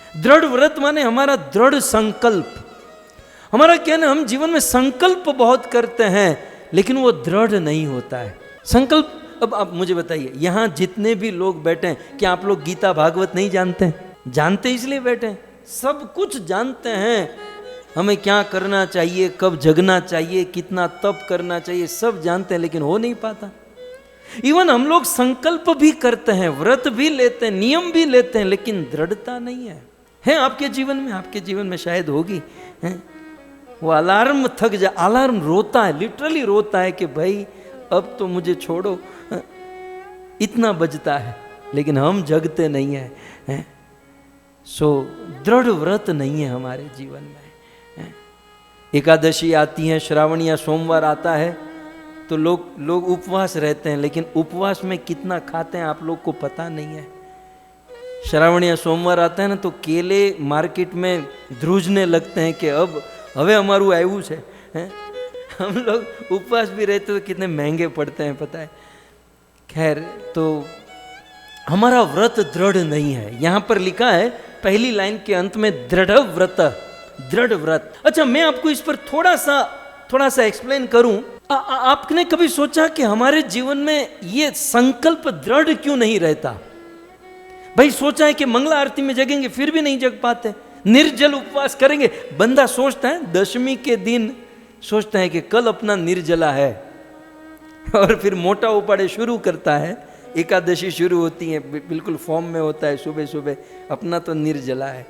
दृढ़ व्रत माने हमारा दृढ़ संकल्प। हमारा क्या ना, हम जीवन में संकल्प बहुत करते हैं लेकिन वो दृढ़ नहीं होता है संकल्प। अब आप मुझे बताइए, यहाँ जितने भी लोग बैठे हैं, क्या आप लोग गीता भागवत नहीं जानते हैं? जानते इसलिए बैठे हैं, सब कुछ जानते हैं। हमें क्या करना चाहिए, कब जगना चाहिए, कितना तप करना चाहिए, सब जानते हैं, लेकिन हो नहीं पाता। इवन हम लोग संकल्प भी करते हैं, व्रत भी लेते हैं, नियम भी लेते हैं, लेकिन दृढ़ता नहीं है आपके जीवन में? आपके जीवन में शायद होगी। है वो अलार्म थक जा, अलार्म रोता है, लिटरली रोता है कि भाई अब तो मुझे छोड़ो, इतना बजता है, लेकिन हम जगते नहीं है। सो दृढ़ व्रत नहीं है हमारे जीवन में। एकादशी आती है, श्रावण या सोमवार आता है, तो लोग उपवास रहते हैं, लेकिन उपवास में कितना खाते हैं आप लोग को पता नहीं है। श्रावण या सोमवार आता है ना, तो केले मार्केट में ध्रुजने लगते हैं कि अब हवे हमारू आयु है। हम लोग उपवास भी रहते तो कितने महंगे पड़ते हैं पता है। खैर, तो हमारा व्रत दृढ़ नहीं है। यहां पर लिखा है पहली लाइन के अंत में दृढ़ व्रत, दृढ़ व्रत। अच्छा, मैं आपको इस पर थोड़ा सा एक्सप्लेन करूं। आपने कभी सोचा कि हमारे जीवन में ये संकल्प दृढ़ क्यों नहीं रहता? भाई सोचा है कि मंगला आरती में जगेंगे, फिर भी नहीं जग पाते। निर्जल उपवास करेंगे, बंदा सोचता है दशमी के दिन सोचता है कि कल अपना निर्जला है, और फिर मोटा उपाड़े शुरू करता है। एकादशी शुरू होती है, बिल्कुल फॉर्म में होता है, सुबह सुबह अपना तो निर्जला है।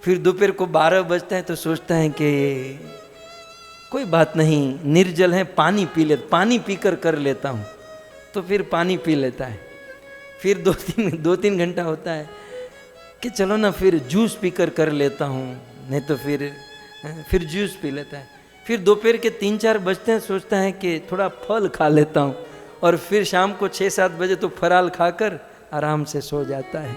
फिर दोपहर को 12 बजता है तो सोचता है कि कोई बात नहीं, निर्जल है, पानी पी ले, पानी पीकर कर लेता हूँ, तो फिर पानी पी लेता है। फिर दो तीन घंटा होता है कि चलो ना फिर जूस पीकर कर लेता हूँ, नहीं तो फिर जूस पी लेता है। फिर दोपहर के 3-4 बजते हैं, सोचता है कि थोड़ा फल खा लेता हूँ, और फिर शाम को 6-7 बजे तो फराल खाकर आराम से सो जाता है।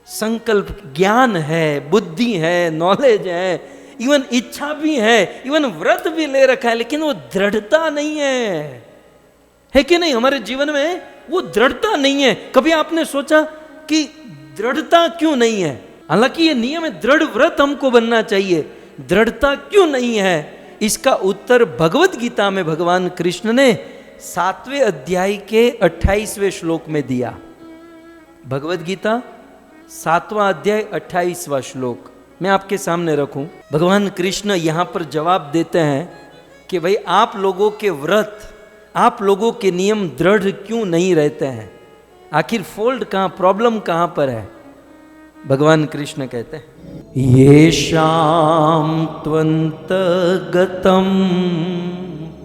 संकल्प, ज्ञान है, बुद्धि है, नॉलेज है, इवन इच्छा भी है, इवन व्रत भी ले रखा है, लेकिन वो दृढ़ता नहीं है कि नहीं? हमारे जीवन में वो दृढ़ता नहीं है। कभी आपने सोचा कि दृढ़ता क्यों नहीं है? हालांकि ये नियम है, दृढ़ व्रत हमको बनना चाहिए, दृढ़ता क्यों नहीं है? इसका उत्तर भगवत गीता में भगवान कृष्ण ने 7वें अध्याय के 28वें श्लोक में दिया। भगवत गीता 7वां अध्याय 28वां श्लोक मैं आपके सामने रखूं। भगवान कृष्ण यहां पर जवाब देते हैं कि भाई आप लोगों के व्रत, आप लोगों के नियम दृढ़ क्यों नहीं रहते हैं? आखिर फॉल्ट कहां, प्रॉब्लम कहां पर है? भगवान कृष्ण कहते हैं, येषां त्वन्तगतं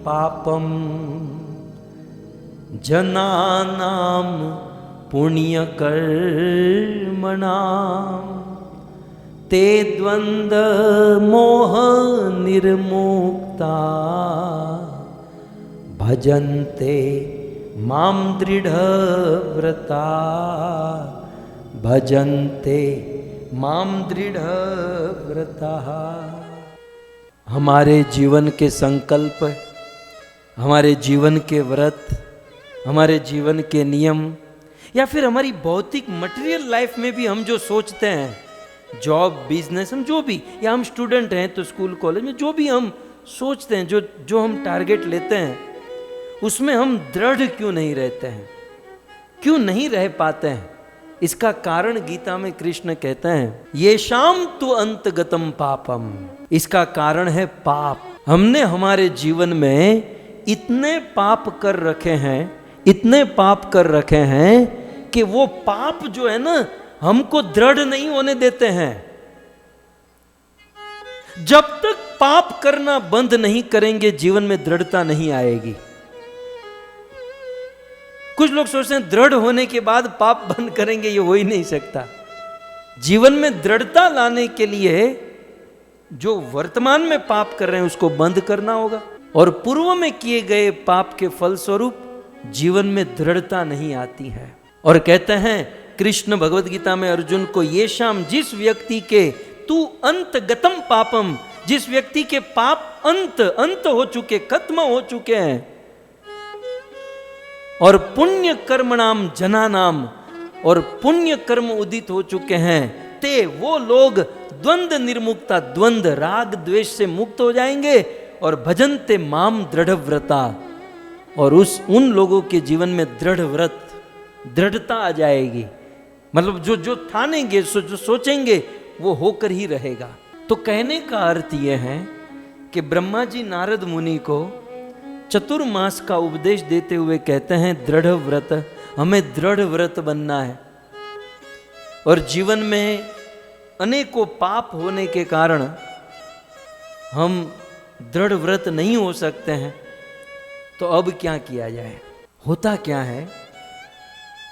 पापं जनानां पुण्यकर्मणां ते द्वन्द्व मोह निर्मुक्ता भजन्ते मां दृढ़व्रता, भजन्ते मां दृढ़व्रता। हमारे जीवन के संकल्प, हमारे जीवन के व्रत, हमारे जीवन के नियम, या फिर हमारी भौतिक मटेरियल लाइफ में भी हम जो सोचते हैं, जॉब, बिजनेस, हम जो भी, या हम स्टूडेंट हैं तो स्कूल कॉलेज में जो भी हम सोचते हैं, जो हम टारगेट लेते हैं, उसमें हम दृढ़ क्यों नहीं रहते हैं, क्यों नहीं रह पाते हैं? इसका कारण गीता में कृष्ण कहते हैं, येषां तु अंतगतम पापम। इसका कारण है पाप। हमने हमारे जीवन में इतने पाप कर रखे हैं, इतने पाप कर रखे हैं कि वो पाप जो है ना, हमको दृढ़ नहीं होने देते हैं। जब तक पाप करना बंद नहीं करेंगे, जीवन में दृढ़ता नहीं आएगी। कुछ लोग सोचते हैं दृढ़ होने के बाद पाप बंद करेंगे, ये हो ही नहीं सकता। जीवन में दृढ़ता लाने के लिए जो वर्तमान में पाप कर रहे हैं उसको बंद करना होगा, और पूर्व में किए गए पाप के फलस्वरूप जीवन में दृढ़ता नहीं आती है। और कहते हैं कृष्ण भगवत गीता में अर्जुन को, ये शाम, जिस व्यक्ति के तू अंतगतम पापम, जिस व्यक्ति के पाप अंत हो चुके, खत्म हो चुके हैं, और पुण्य कर्मणाम जनानाम, और पुण्य कर्म उदित हो चुके हैं, ते वो लोग द्वंद निर्मुक्ता, द्वंद राग द्वेष से मुक्त हो जाएंगे और भजनते माम दृढ़ व्रता, और उन लोगों के जीवन में दृढ़ व्रत, दृढ़ता आ जाएगी। मतलब जो जो ठानेंगे, जो सोचेंगे वो होकर ही रहेगा। तो कहने का अर्थ यह है कि ब्रह्मा जी नारद मुनि को चतुर्मास का उपदेश देते हुए कहते हैं दृढ़ व्रत, हमें दृढ़ व्रत बनना है। और जीवन में अनेकों पाप होने के कारण हम दृढ़ व्रत नहीं हो सकते हैं, तो अब क्या किया जाए? होता क्या है,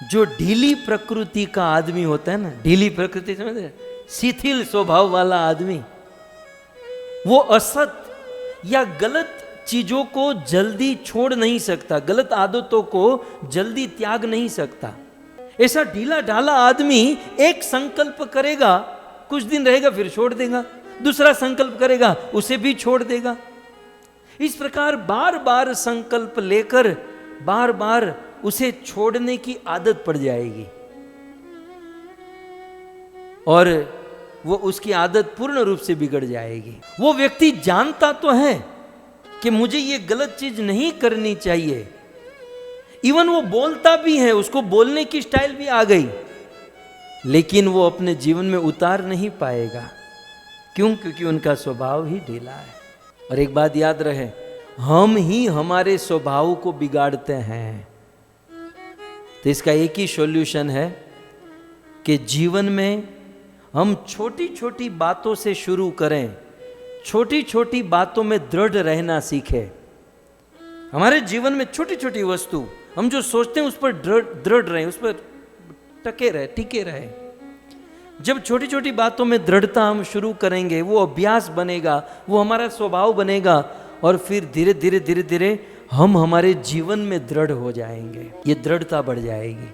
जो ढीली प्रकृति का आदमी होता है ना, ढीली प्रकृति समझते, शिथिल स्वभाव वाला आदमी, वो असत या गलत चीजों को जल्दी छोड़ नहीं सकता, गलत आदतों को जल्दी त्याग नहीं सकता। ऐसा ढीला ढाला आदमी एक संकल्प करेगा, कुछ दिन रहेगा, फिर छोड़ देगा, दूसरा संकल्प करेगा, उसे भी छोड़ देगा। इस प्रकार बार बार संकल्प लेकर बार बार उसे छोड़ने की आदत पड़ जाएगी और वो उसकी आदत पूर्ण रूप से बिगड़ जाएगी। वो व्यक्ति जानता तो है कि मुझे ये गलत चीज नहीं करनी चाहिए, इवन वो बोलता भी है, उसको बोलने की स्टाइल भी आ गई, लेकिन वो अपने जीवन में उतार नहीं पाएगा। क्यों? क्योंकि उनका स्वभाव ही ढीला है। और एक बात याद रहे, हम ही हमारे स्वभाव को बिगाड़ते हैं। तो इसका एक ही सॉल्यूशन है कि जीवन में हम छोटी छोटी बातों से शुरू करें, छोटी छोटी बातों में दृढ़ रहना सीखें। हमारे जीवन में छोटी छोटी वस्तु, हम जो सोचते हैं उस पर दृढ़ रहें, उस पर टके रहे, टिके रहे। जब छोटी छोटी बातों में दृढ़ता हम शुरू करेंगे, वो अभ्यास बनेगा, वो हमारा स्वभाव बनेगा, और फिर धीरे धीरे धीरे धीरे हम हमारे जीवन में दृढ़ हो जाएंगे, ये दृढ़ता बढ़ जाएगी।